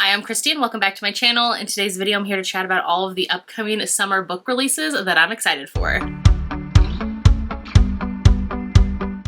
Hi, I'm Christine. Welcome back to my channel. In today's video, I'm here to chat about all of the upcoming summer book releases that I'm excited for.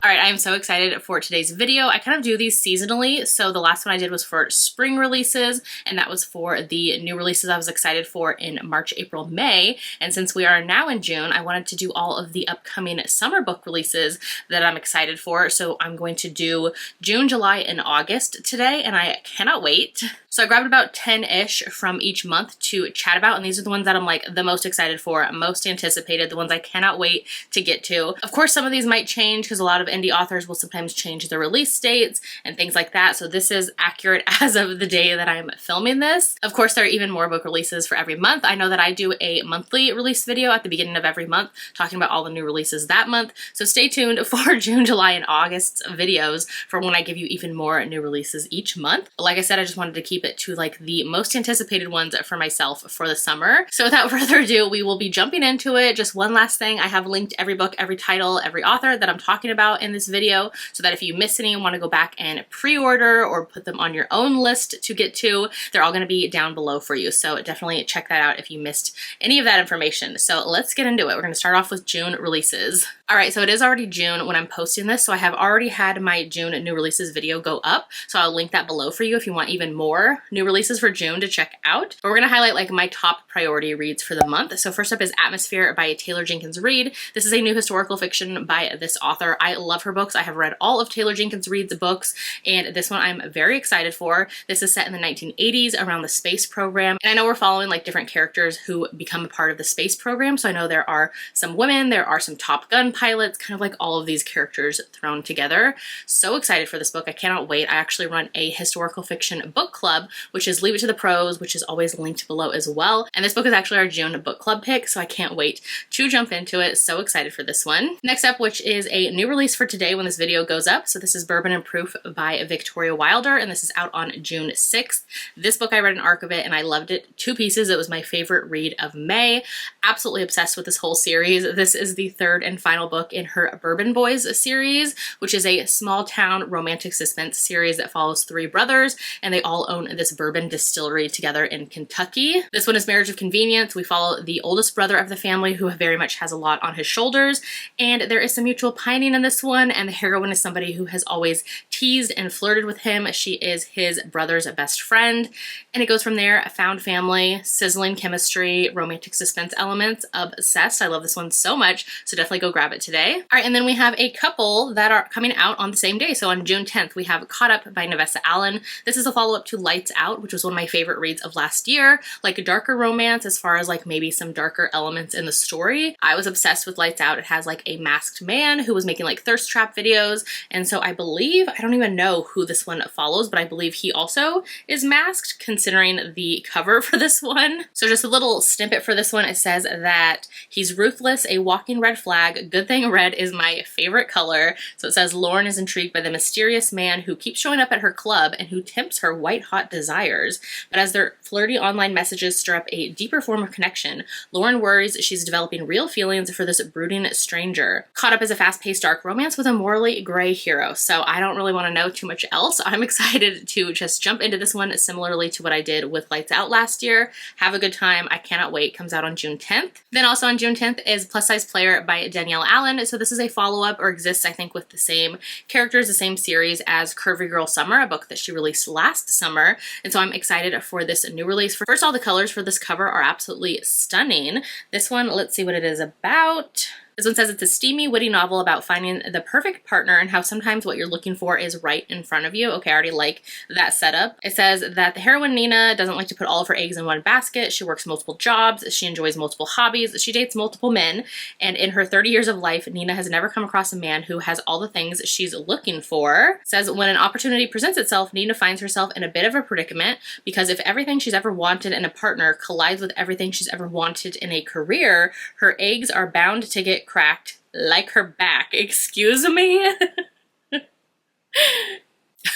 Alright, I am so excited for today's video. I kind of do these seasonally, so the last one I did was for spring releases, and that was for the new releases I was excited for in March, April, May, and since we are now in June, I wanted to do all of the upcoming summer book releases that I'm excited for, so I'm going to do June, July, and August today, and I cannot wait. So I grabbed about 10-ish from each month to chat about, and these are the ones that I'm like the most excited for, most anticipated, the ones I cannot wait to get to. Of course, some of these might change because a lot of indie authors will sometimes change their release dates and things like that, so this is accurate as of the day that I'm filming this. Of course, there are even more book releases for every month. I know that I do a monthly release video at the beginning of every month talking about all the new releases that month, so stay tuned for June, July, and August videos for when I give you even more new releases each month. But like I said, I just wanted to keep it to like the most anticipated ones for myself for the summer. So without further ado, we will be jumping into it. Just one last thing, I have linked every book, every title, every author that I'm talking about in this video, so that if you miss any and want to go back and pre-order or put them on your own list to get to, they're all going to be down below for you. So definitely check that out if you missed any of that information. So let's get into it. We're going to start off with June releases. All right, so it is already June when I'm posting this, so I have already had my June new releases video go up, so I'll link that below for you if you want even more new releases for June to check out. But we're going to highlight like my top priority reads for the month. So first up is Atmosphere by Taylor Jenkins Reid. This is a new historical fiction by this author. I love her books. I have read all of Taylor Jenkins Reid's books, and this one I'm very excited for. This is set in the 1980s around the space program, and I know we're following like different characters who become a part of the space program, so I know there are some women, there are some Top Gun pilots, kind of like all of these characters thrown together. So excited for this book. I cannot wait. I actually run a historical fiction book club, which is Leave It to the Pros, which is always linked below as well. And this book is actually our June book club pick, so I can't wait to jump into it. So excited for this one. Next up, which is a new release for today when this video goes up. So this is Bourbon and Proof by Victoria Wilder, and this is out on June 6th. This book, I read an arc of it and I loved it. 2 pieces. It was my favorite read of May. Absolutely obsessed with this whole series. This is the 3rd and final book in her Bourbon Boys series, which is a small town romantic suspense series that follows 3 brothers, and they all own this bourbon distillery together in Kentucky. This one is Marriage of Convenience. We follow the oldest brother of the family who very much has a lot on his shoulders, and there is some mutual pining in this one, and the heroine is somebody who has always teased and flirted with him. She is his brother's best friend, and it goes from there. Found family, sizzling chemistry, romantic suspense elements, obsessed. I love this one so much, so definitely go grab it today. All right, and then we have a couple that are coming out on the same day. So on June 10th, we have Caught Up by Nevessa Allen. This is a follow-up to Lights Out, which was one of my favorite reads of last year, like a darker romance as far as like maybe some darker elements in the story. I was obsessed with Lights Out. It has like a masked man who was making like thirst trap videos, and so I believe, I don't even know who this one follows, but I believe he also is masked considering the cover for this one. So just a little snippet for this one. It says that he's ruthless, a walking red flag. Good thing red is my favorite color. So it says Lauren is intrigued by the mysterious man who keeps showing up at her club and who tempts her white-hot desires. But as their flirty online messages stir up a deeper form of connection, Lauren worries she's developing real feelings for this brooding stranger. Caught Up is a fast-paced dark romance with a morally gray hero. So I don't really want to know too much else. I'm excited to just jump into this one similarly to what I did with Lights Out last year. Have a good time. I cannot wait. Comes out on June 10th. Then also on June 10th is Plus Size Player by Danielle Allen. So this is a follow-up, or exists I think with the same characters, the same series as Curvy Girl Summer, a book that she released last summer. And so I'm excited for this new release. First, all the colors for this cover are absolutely stunning. This one, let's see what it is about. This one says it's a steamy, witty novel about finding the perfect partner and how sometimes what you're looking for is right in front of you. Okay, I already like that setup. It says that the heroine Nina doesn't like to put all of her eggs in one basket. She works multiple jobs. She enjoys multiple hobbies. She dates multiple men. And in her 30 years of life, Nina has never come across a man who has all the things she's looking for. It says when an opportunity presents itself, Nina finds herself in a bit of a predicament because if everything she's ever wanted in a partner collides with everything she's ever wanted in a career, her eggs are bound to get cracked like her back. Excuse me?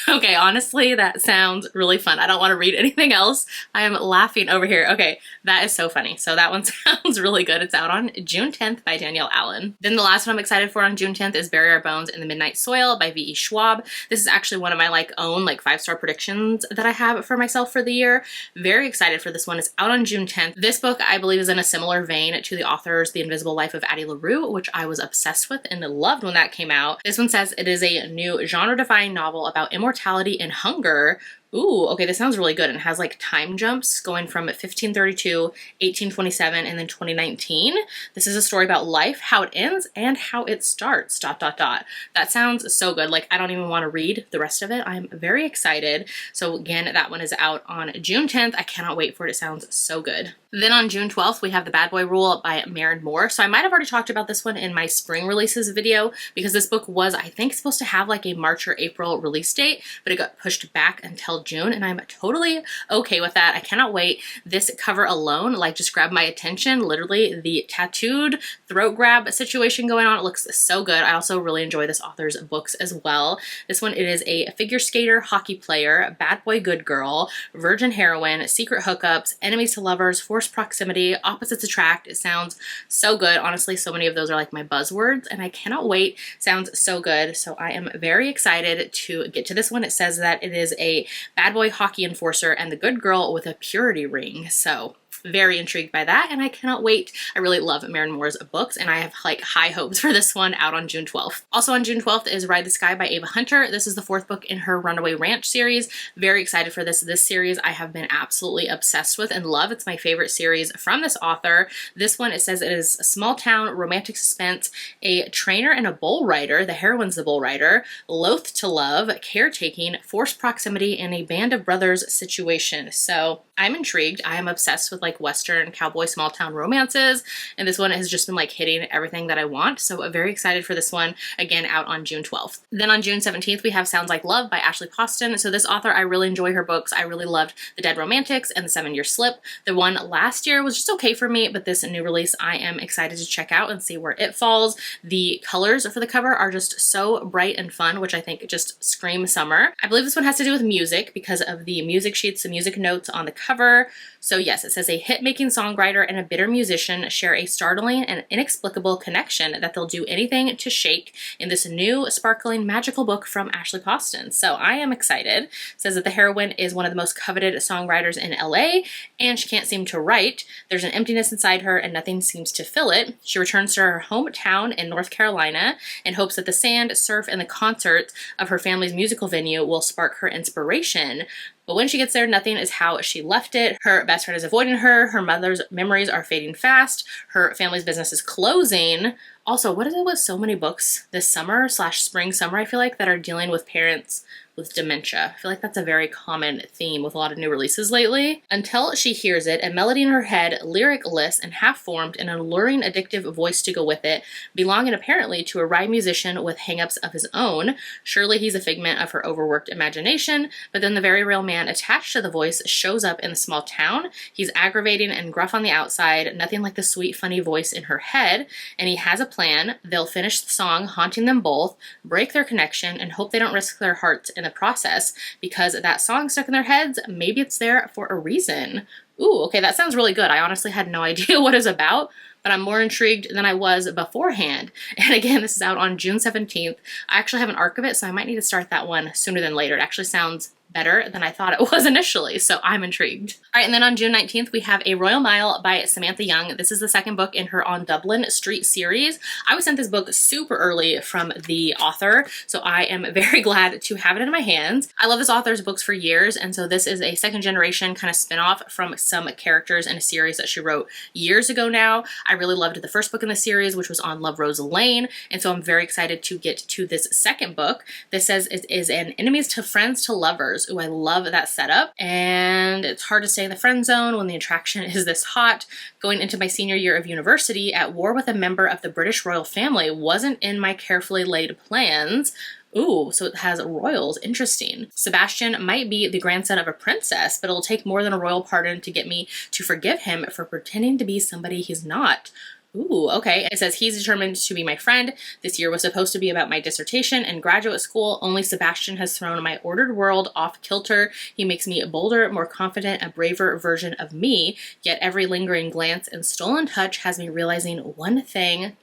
Okay, honestly, that sounds really fun. I don't want to read anything else. I am laughing over here. Okay, that is so funny. So that one sounds really good. It's out on June 10th by Danielle Allen. Then the last one I'm excited for on June 10th is Bury Our Bones in the Midnight Soil by V.E. Schwab. This is actually one of my own 5-star predictions that I have for myself for the year. Very excited for this one. It's out on June 10th. This book, I believe, is in a similar vein to the author's The Invisible Life of Addie LaRue, which I was obsessed with and loved when that came out. This one says it is a new genre-defying novel about immortality and hunger. Ooh, okay, this sounds really good. And it has time jumps going from 1532, 1827, and then 2019. This is a story about life, how it ends, and how it starts, ... That sounds so good. I don't even want to read the rest of it. I'm very excited. So again, that one is out on June 10th. I cannot wait for it. It sounds so good. Then on June 12th, we have The Bad Boy Rule by Maren Moore. So I might have already talked about this one in my spring releases video because this book was, I think, supposed to have a March or April release date, but it got pushed back until June, and I'm totally okay with that. I cannot wait. This cover alone, just grabbed my attention. Literally, the tattooed throat grab situation going on. It looks so good. I also really enjoy this author's books as well. This one, it is a figure skater, hockey player, bad boy, good girl, virgin heroine, secret hookups, enemies to lovers, forced proximity, opposites attract. It sounds so good. Honestly, so many of those are my buzzwords, and I cannot wait. Sounds so good. So I am very excited to get to this one. It says that it is a bad boy hockey enforcer and the good girl with a purity ring. So very intrigued by that, and I cannot wait. I really love Maren Moore's books, and I have high hopes for this one out on June 12th. Also on June 12th is Ride the Sky by Ava Hunter. This is the 4th book in her Runaway Ranch series. Very excited for this. This series I have been absolutely obsessed with and love. It's my favorite series from this author. This one, it says it is a small town romantic suspense, a trainer and a bull rider. The heroine's the bull rider. Loath to love, caretaking, forced proximity, and a band of brothers situation. So I'm intrigued. I am obsessed with Western cowboy small town romances, and this one has just been hitting everything that I want. So very excited for this one, again out on June 12th. Then on June 17th we have Sounds Like Love by Ashley Poston. So this author, I really enjoy her books. I really loved The Dead Romantics and The 7-Year Slip. The one last year was just okay for me, but this new release I am excited to check out and see where it falls. The colors for the cover are just so bright and fun, which I think just scream summer. I believe this one has to do with music because of the music sheets, the music notes on the cover. So yes, it says a hit-making songwriter and a bitter musician share a startling and inexplicable connection that they'll do anything to shake in this new, sparkling, magical book from Ashley Poston. So I am excited. It says that the heroine is one of the most coveted songwriters in LA, and she can't seem to write. There's an emptiness inside her and nothing seems to fill it. She returns to her hometown in North Carolina and hopes that the sand, surf, and the concerts of her family's musical venue will spark her inspiration. But when she gets there, nothing is how she left it. Her best friend is avoiding her. Her mother's memories are fading fast. Her family's business is closing. Also, what is it with so many books this summer / spring summer, I feel that are dealing with parents with dementia? I feel that's a very common theme with a lot of new releases lately. Until she hears it, a melody in her head, lyric-less and half-formed, an alluring, addictive voice to go with it, belonging apparently to a rhyme musician with hang-ups of his own. Surely he's a figment of her overworked imagination, but then the very real man attached to the voice shows up in the small town. He's aggravating and gruff on the outside, nothing like the sweet, funny voice in her head, and he has a plan. They'll finish the song haunting them both, break their connection, and hope they don't risk their hearts in the process, because that song stuck in their heads, maybe it's there for a reason. Ooh, okay, that sounds really good. I honestly had no idea what it's about, but I'm more intrigued than I was beforehand. And again, this is out on June 17th. I actually have an arc of it, so I might need to start that one sooner than later. It actually sounds better than I thought it was initially, so I'm intrigued. All right, and then on June 19th, we have A Royal Mile by Samantha Young. This is the 2nd book in her On Dublin Street series. I was sent this book super early from the author, so I am very glad to have it in my hands. I love this author's books for years, and so this is a 2nd generation kind of spin-off from some characters in a series that she wrote years ago now. I really loved the 1st book in the series, which was on Love Rose Lane, and so I'm very excited to get to this 2nd book. This says it is an enemies to friends to lovers. Ooh, I love that setup. And it's hard to stay in the friend zone when the attraction is this hot. Going into my senior year of university, at war with a member of the British royal family wasn't in my carefully laid plans. Ooh, so it has royals. Interesting. Sebastian might be the grandson of a princess, but it'll take more than a royal pardon to get me to forgive him for pretending to be somebody he's not. Ooh, okay. It says he's determined to be my friend. This year was supposed to be about my dissertation and graduate school. Only Sebastian has thrown my ordered world off kilter. He makes me a bolder, more confident, a braver version of me. Yet every lingering glance and stolen touch has me realizing one thing, ...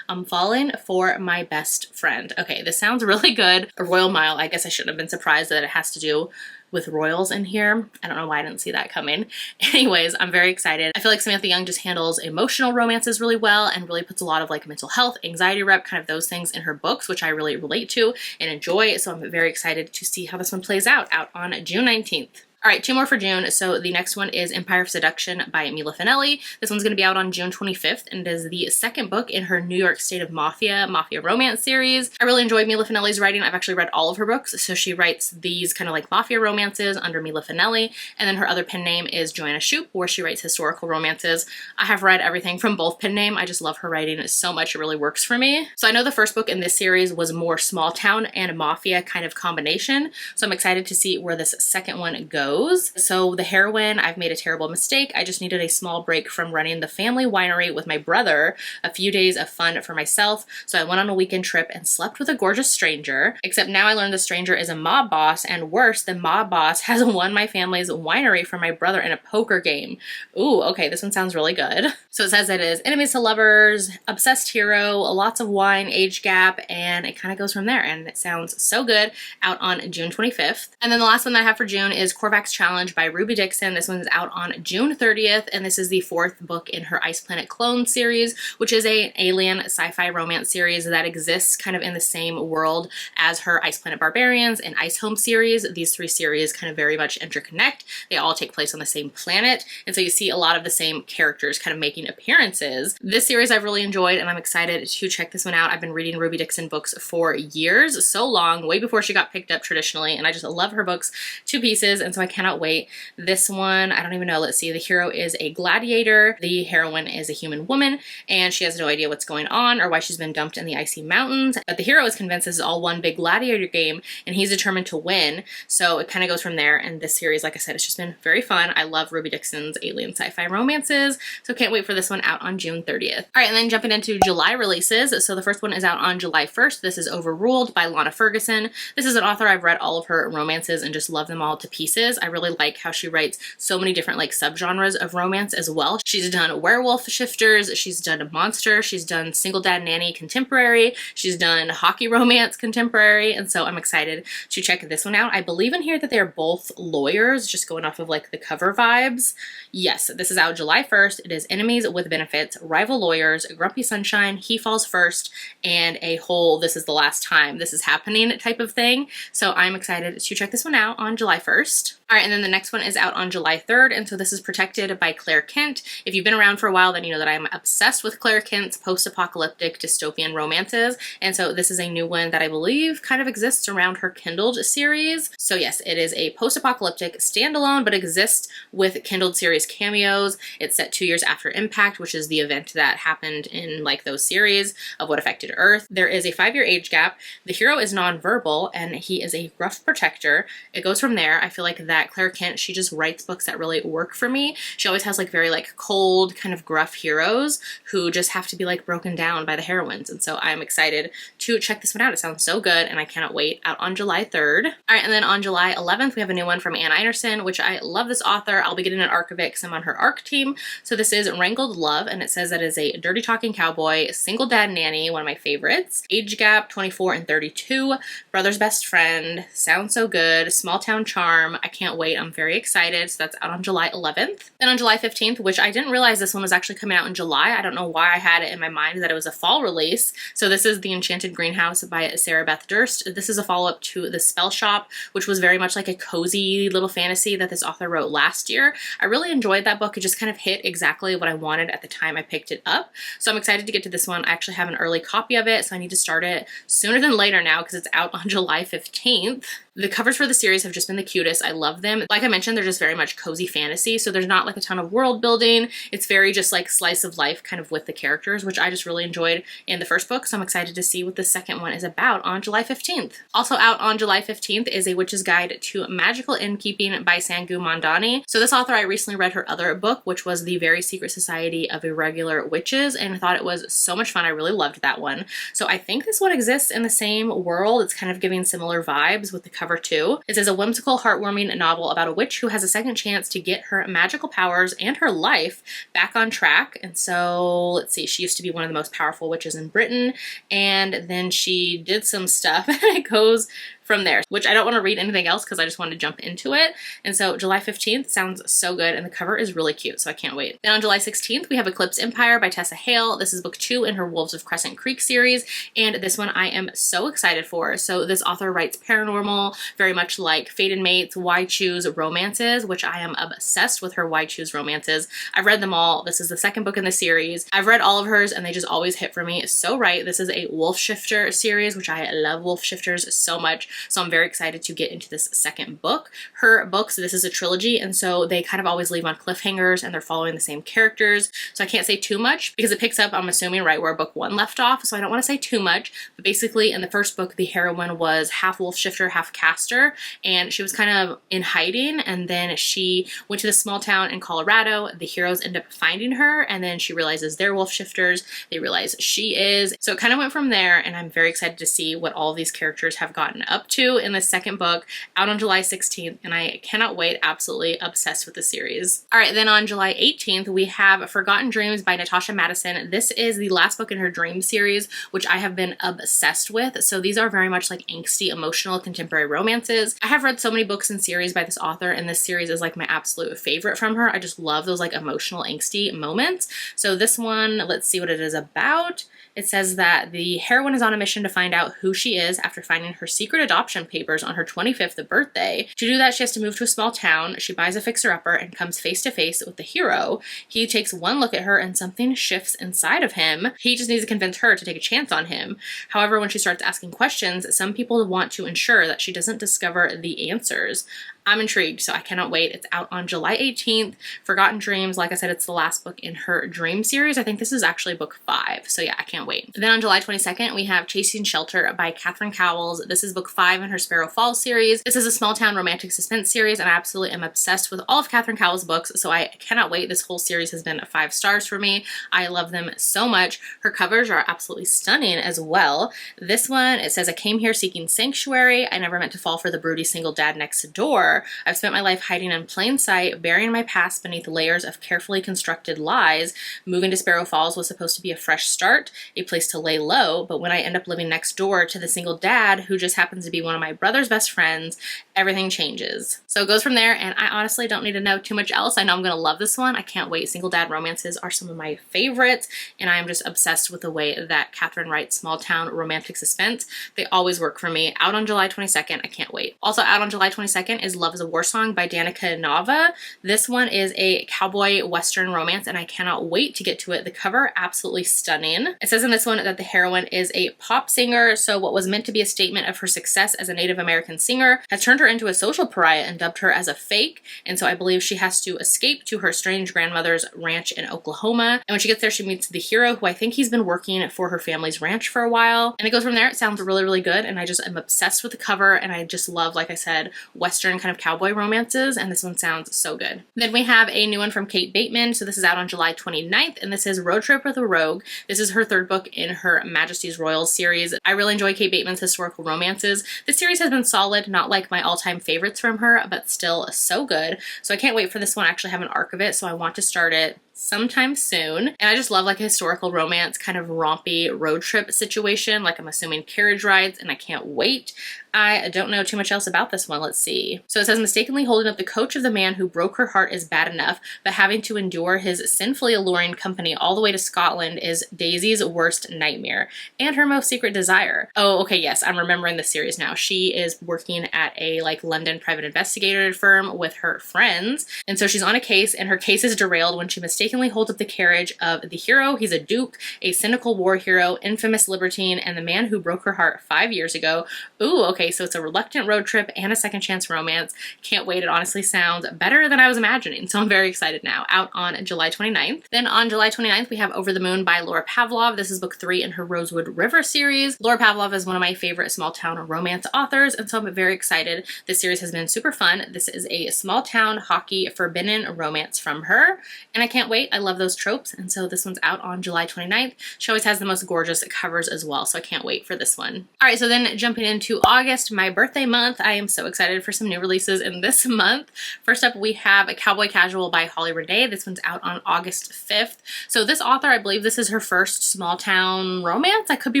I'm falling for my best friend. Okay, this sounds really good. A Royal Mile. I guess I shouldn't have been surprised that it has to do with royals in here. I don't know why I didn't see that coming. Anyways, I'm very excited. I feel like Samantha Young just handles emotional romances really well and really puts a lot of like mental health, anxiety rep, kind of those things in her books, which I really relate to and enjoy. So I'm very excited to see how this one plays out on June 19th. All right, 2 more for June. So the next one is Empire of Seduction by Mila Finelli. This one's going to be out on June 25th, and it is the second book in her New York State of Mafia romance series. I really enjoyed Mila Finelli's writing. I've actually read all of her books. So she writes these kind of like mafia romances under Mila Finelli, and then her other pen name is Joanna Shoup, where she writes historical romances. I have read everything from both pen name. I just love her writing so much. It really works for me. So I know the first book in this series was more small town and mafia kind of combination. So I'm excited to see where this second one goes. So the heroine, I've made a terrible mistake. I just needed a small break from running the family winery with my brother, a few days of fun for myself. So I went on a weekend trip and slept with a gorgeous stranger, except now I learned the stranger is a mob boss, and worse, the mob boss has won my family's winery from my brother in a poker game. Ooh, okay, this one sounds really good. So it says it is enemies to lovers, obsessed hero, lots of wine, age gap, and it kind of goes from there, and it sounds so good. Out on June 25th. And then the last one that I have for June is Korvax Challenge by Ruby Dixon. This one's out on June 30th, and this is the 4th book in her Ice Planet Clone series, which is an alien sci-fi romance series that exists kind of in the same world as her Ice Planet Barbarians and Ice Home series. These 3 series kind of very much interconnect. They all take place on the same planet, and so you see a lot of the same characters kind of making appearances. This series I've really enjoyed, and I'm excited to check this one out. I've been reading Ruby Dixon books for years, so long, way before she got picked up traditionally, and I just love her books to pieces, and so I cannot wait. This one, I don't even know. Let's see. The hero is a gladiator. The heroine is a human woman, and she has no idea what's going on or why she's been dumped in the icy mountains. But the hero is convinced this is all one big gladiator game, and he's determined to win. So it kind of goes from there. And this series, like I said, it's just been very fun. I love Ruby Dixon's alien sci-fi romances, so can't wait for this one out on June 30th. All right, and then jumping into July releases. So the first one is out on July 1st. This is Overruled by Lana Ferguson. This is an author I've read all of her romances and just love them all to pieces. I really like how she writes so many different like subgenres of romance as well. She's done werewolf shifters, she's done a monster, she's done single dad nanny contemporary, she's done hockey romance contemporary, and so I'm excited to check this one out. I believe in here that they're both lawyers, just going off of like the cover vibes. Yes, this is out July 1st. It is Enemies with Benefits, Rival Lawyers, Grumpy Sunshine, He Falls First, and a whole This Is the Last Time This Is Happening type of thing. So I'm excited to check this one out on July 1st. All right, and then the next one is out on July 3rd, and so this is Protected by Claire Kent. If you've been around for a while, then you know that I'm obsessed with Claire Kent's post-apocalyptic dystopian romances, and so this is a new one that I believe kind of exists around her Kindled series. So yes, it is a post-apocalyptic standalone, but exists with Kindled series cameos. It's set 2 years after Impact, which is the event that happened in like those series of what affected Earth. There is a 5-year age gap. The hero is nonverbal, and he is a rough protector. It goes from there. I feel like that Claire Kent, she just writes books that really work for me. She always has like very like cold, kind of gruff heroes who just have to be like broken down by the heroines. And so I'm excited to check this one out. It sounds so good, and I cannot wait. Out on July 3rd. All right, and then on July 11th, we have a new one from Anne Einerson, which I love this author. I'll be getting an arc of it because I'm on her arc team. So this is Wrangled Love, and it says that it is a dirty talking cowboy, single dad nanny, one of my favorites. Age gap 24 and 32, brother's best friend. Sounds so good. Small town charm. I can't wait. I'm very excited. So that's out on July 11th. Then on July 15th, which I didn't realize this one was actually coming out in July. I don't know why I had it in my mind that it was a fall release. So this is The Enchanted Greenhouse by Sarah Beth Durst. This is a follow-up to The Spell Shop, which was very much like a cozy little fantasy that this author wrote last year. I really enjoyed that book. It just kind of hit exactly what I wanted at the time I picked it up. So I'm excited to get to this one. I actually have an early copy of it, so I need to start it sooner than later now because it's out on July 15th. The covers for the series have just been the cutest. I love them. Like I mentioned, they're just very much cozy fantasy, so there's not like a ton of world building. It's very just like slice of life kind of with the characters, which I just really enjoyed in the first book, so I'm excited to see what the second one is about on July 15th. Also out on July 15th is A Witch's Guide to Magical Innkeeping by Sangu Mandani. So this author, I recently read her other book, which was The Very Secret Society of Irregular Witches, and I thought it was so much fun. I really loved that one. So I think this one exists in the same world. It's kind of giving similar vibes with the cover too. It says a whimsical, heartwarming novel about a witch who has a second chance to get her magical powers and her life back on track. And so let's see, she used to be one of the most powerful witches in Britain, and then she did some stuff and it goes from there, which I don't want to read anything else because I just want to jump into it. And so July 15th sounds so good, and the cover is really cute, so I can't wait. Then on July 16th, we have Eclipse Empire by Tessa Hale. This is book 2 in her Wolves of Crescent Creek series, and this one I am so excited for. So this author writes paranormal, very much like Fated Mates, Why Choose romances, which I am obsessed with her Why Choose romances. I've read them all. This is the second book in the series. I've read all of hers, and they just always hit for me so right. This is a Wolf Shifter series, which I love wolf shifters so much. So I'm very excited to get into this second book. Her books, this is a trilogy, and so they kind of always leave on cliffhangers and they're following the same characters. So I can't say too much because it picks up, I'm assuming, right where book 1 left off. So I don't want to say too much, but basically in the first book, the heroine was half wolf shifter, half caster, and she was kind of in hiding, and then she went to this small town in Colorado. The heroes end up finding her, and then she realizes they're wolf shifters. They realize she is. So it kind of went from there, and I'm very excited to see what all of these characters have gotten up to in the second book, out on July 16th, and I cannot wait. Absolutely obsessed with the series. All right, then on July 18th, we have Forgotten Dreams by Natasha Madison. This is the last book in her Dream series, which I have been obsessed with. So these are very much like angsty, emotional, contemporary romances. I have read so many books and series by this author, and this series is like my absolute favorite from her. I just love those like emotional, angsty moments. So this one, let's see what it is about. It says that the heroine is on a mission to find out who she is after finding her secret adoption papers on her 25th birthday. To do that, she has to move to a small town. She buys a fixer-upper and comes face to face with the hero. He takes one look at her and something shifts inside of him. He just needs to convince her to take a chance on him. However, when she starts asking questions, some people want to ensure that she doesn't discover the answers. I'm intrigued, so I cannot wait. It's out on July 18th. Forgotten Dreams, like I said, it's the last book in her Dream series. I think this is actually book 5, so yeah, I can't wait. Then on July 22nd, we have Chasing Shelter by Catherine Cowles. This is book 5 in her Sparrow Falls series. This is a small town romantic suspense series, and I absolutely am obsessed with all of Catherine Cowles' books, so I cannot wait. This whole series has been 5 stars for me. I love them so much. Her covers are absolutely stunning as well. This one, it says, I came here seeking sanctuary. I never meant to fall for the broody single dad next door. I've spent my life hiding in plain sight, burying my past beneath layers of carefully constructed lies. Moving to Sparrow Falls was supposed to be a fresh start, a place to lay low, but when I end up living next door to the single dad, who just happens to be one of my brother's best friends, everything changes. So it goes from there, and I honestly don't need to know too much else. I know I'm gonna love this one. I can't wait. Single dad romances are some of my favorites, and I am just obsessed with the way that Catherine writes small town romantic suspense. They always work for me. Out on July 22nd, I can't wait. Also out on July 22nd is Love is a War Song by Danica Nava. This one is a cowboy western romance, and I cannot wait to get to it. The cover, absolutely stunning. It says in this one that the heroine is a pop singer, so what was meant to be a statement of her success as a Native American singer has turned her into a social pariah and dubbed her as a fake, and so I believe she has to escape to her strange grandmother's ranch in Oklahoma, and when she gets there, she meets the hero, who I think he's been working for her family's ranch for a while, and it goes from there. It sounds really, really good, and I just am obsessed with the cover, and I just love, like I said, western kind of cowboy romances, and this one sounds so good. Then we have a new one from Kate Bateman, so this is out on July 29th, and this is Road Trip with a Rogue. This is her 3rd book in her Majesty's Royals series. I really enjoy Kate Bateman's historical romances. This series has been solid, not like my all-time favorites from her, but still so good. So I can't wait for this one. I actually have an arc of it, so I want to start it sometime soon. And I just love like a historical romance kind of rompy road trip situation, like I'm assuming carriage rides, and I can't wait. I don't know too much else about this one. Let's see. So it says, mistakenly holding up the coach of the man who broke her heart is bad enough, but having to endure his sinfully alluring company all the way to Scotland is Daisy's worst nightmare and her most secret desire. Oh, okay, yes, I'm remembering the series now. She is working at a like London private investigator firm with her friends, and so she's on a case, and her case is derailed when she mistakenly mistakenly holds up the carriage of the hero. He's a duke, a cynical war hero, infamous libertine, and the man who broke her heart 5 years ago. Ooh, okay, so it's a reluctant road trip and a second chance romance. Can't wait. It honestly sounds better than I was imagining, so I'm very excited now. Out on July 29th. Then on July 29th, we have Over the Moon by Laura Pavlov. This is book 3 in her Rosewood River series. Laura Pavlov is one of my favorite small town romance authors, and so I'm very excited. This series has been super fun. This is a small town hockey forbidden romance from her, and I can't wait. I love those tropes, and so this one's out on July 29th. She always has the most gorgeous covers as well, so I can't wait for this one. All right, so then jumping into August, my birthday month, I am so excited for some new releases in this month. First up, we have A Cowboy Casual by Holly Renee. This one's out on August 5th. So this author, I believe this is her first small town romance. I could be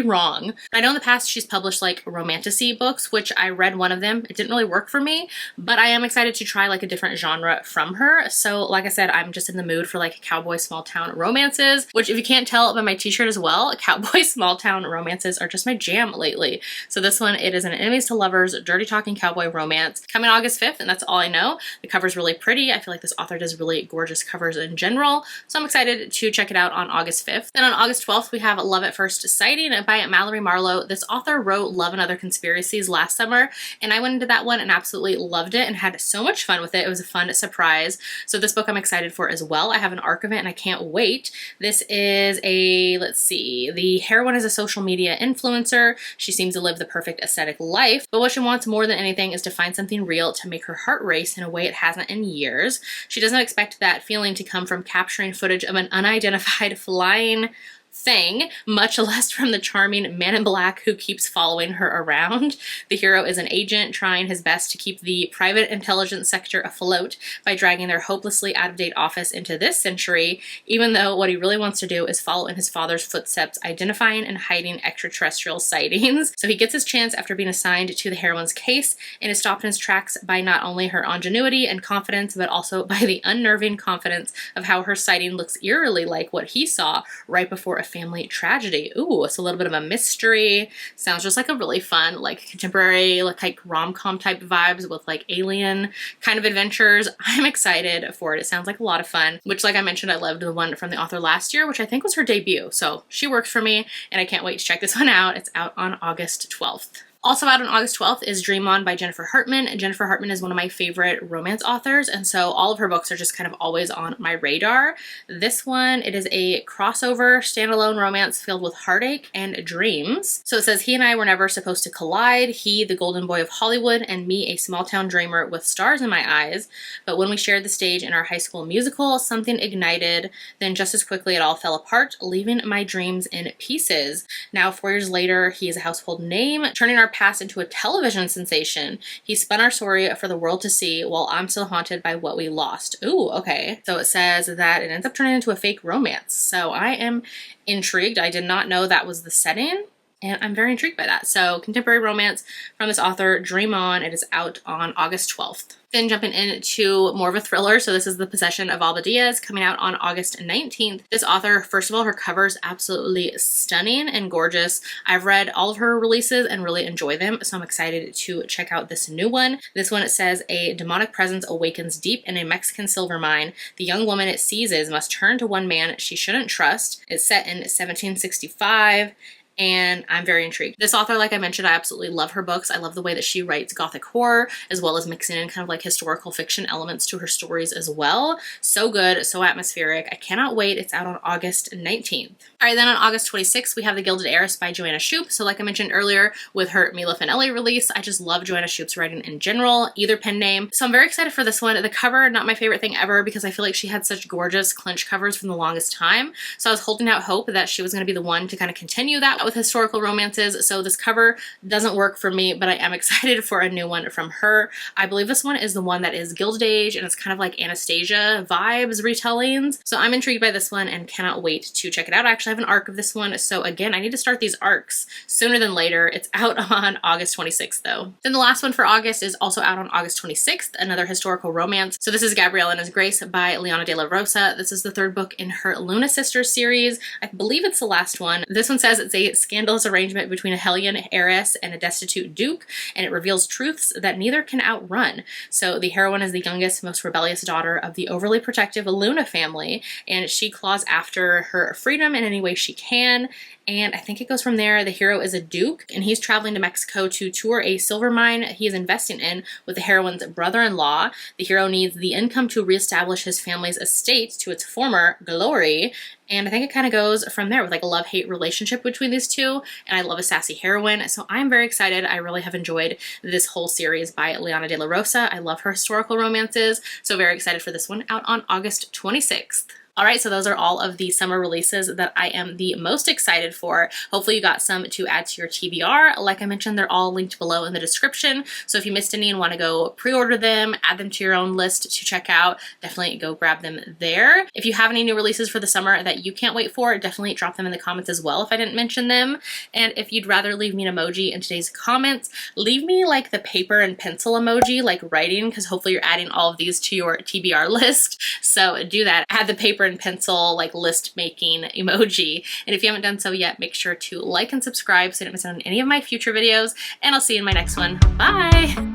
wrong. I know in the past she's published like romantasy books, which I read one of them. It didn't really work for me, but I am excited to try like a different genre from her. So like I said, I'm just in the mood for like cowboy small town romances, which if you can't tell by my t-shirt as well, cowboy small town romances are just my jam lately. So this one, it is an enemies to lovers, dirty talking cowboy romance coming August 5th, and that's all I know. The cover's really pretty. I feel like this author does really gorgeous covers in general, so I'm excited to check it out on August 5th. Then on August 12th, we have Love at First Sighting by Mallory Marlowe. This author wrote Love and Other Conspiracies last summer, and I went into that one and absolutely loved it and had so much fun with it. It was a fun surprise. So this book I'm excited for as well. I have an arc of it and I can't wait. This is a, let's see, the heroine is a social media influencer. She seems to live the perfect aesthetic life, but what she wants more than anything is to find something real to make her heart race in a way it hasn't in years. She doesn't expect that feeling to come from capturing footage of an unidentified flying thing, much less from the charming man in black who keeps following her around. The hero is an agent trying his best to keep the private intelligence sector afloat by dragging their hopelessly out-of-date office into this century, even though what he really wants to do is follow in his father's footsteps, identifying and hiding extraterrestrial sightings. So he gets his chance after being assigned to the heroine's case and is stopped in his tracks by not only her ingenuity and confidence, but also by the unnerving confidence of how her sighting looks eerily like what he saw right before a family tragedy. Ooh, it's a little bit of a mystery. Sounds just like a really fun, like contemporary, like rom-com type vibes with like alien kind of adventures. I'm excited for it. It sounds like a lot of fun, which like I mentioned, I loved the one from the author last year, which I think was her debut. So she works for me and I can't wait to check this one out. It's out on August 12th. Also out on August 12th is Dream On by Jennifer Hartman. Jennifer Hartman is one of my favorite romance authors, and so all of her books are just kind of always on my radar. This one, it is a crossover standalone romance filled with heartache and dreams. So it says, he and I were never supposed to collide. He, the golden boy of Hollywood, and me, a small town dreamer with stars in my eyes. But when we shared the stage in our high school musical, something ignited. Then just as quickly it all fell apart, leaving my dreams in pieces. Now 4 years later, he is a household name, turning our past into a television sensation. He spun our story for the world to see while I'm still haunted by what we lost. Ooh, okay. So it says that it ends up turning into a fake romance. So I am intrigued. I did not know that was the setting, and I'm very intrigued by that. So contemporary romance from this author, Dream On. It is out on August 12th. Then jumping into more of a thriller. So this is The Possession of Alba Diaz, coming out on August 19th. This author, first of all, her cover is absolutely stunning and gorgeous. I've read all of her releases and really enjoy them, so I'm excited to check out this new one. This one, it says, a demonic presence awakens deep in a Mexican silver mine. The young woman it seizes must turn to one man she shouldn't trust. It's set in 1765. And I'm very intrigued. This author, like I mentioned, I absolutely love her books. I love the way that she writes gothic horror, as well as mixing in kind of like historical fiction elements to her stories as well. So good, so atmospheric. I cannot wait. It's out on August 19th. All right, then on August 26th, we have The Gilded Heiress by Joanna Shupe. So like I mentioned earlier, with her Mila Finelli release, I just love Joanna Shupe's writing in general, either pen name. So I'm very excited for this one. The cover, not my favorite thing ever, because I feel like she had such gorgeous clinch covers from the longest time. So I was holding out hope that she was going to be the one to kind of continue that with historical romances. So this cover doesn't work for me, but I am excited for a new one from her. I believe this one is the one that is Gilded Age, and it's kind of like Anastasia vibes retellings. So I'm intrigued by this one and cannot wait to check it out. I actually have an arc of this one, so again, I need to start these arcs sooner than later. It's out on August 26th though. Then the last one for August is also out on August 26th, another historical romance. So this is Gabrielle and His Grace by Liana de la Rosa. This is the third book in her Luna Sisters series. I believe it's the last one. This one says it's a a scandalous arrangement between a Hellion heiress and a destitute duke, and it reveals truths that neither can outrun. So the heroine is the youngest, most rebellious daughter of the overly protective Luna family, and she claws after her freedom in any way she can. And I think it goes from there. The hero is a duke, and he's traveling to Mexico to tour a silver mine he is investing in with the heroine's brother-in-law. The hero needs the income to reestablish his family's estate to its former glory. And I think it kind of goes from there with like a love-hate relationship between these two. And I love a sassy heroine, so I'm very excited. I really have enjoyed this whole series by Liana de la Rosa. I love her historical romances, so very excited for this one out on August 26th. Alright, so those are all of the summer releases that I am the most excited for. Hopefully you got some to add to your TBR. Like I mentioned, they're all linked below in the description. So if you missed any and want to go pre-order them, add them to your own list to check out, definitely go grab them there. If you have any new releases for the summer that you can't wait for, definitely drop them in the comments as well if I didn't mention them. And if you'd rather leave me an emoji in today's comments, leave me like the paper and pencil emoji, like writing, because hopefully you're adding all of these to your TBR list. So do that. Add the paper and pencil like list making emoji. And if you haven't done so yet, make sure to like and subscribe so you don't miss out on any of my future videos. And I'll see you in my next one. Bye!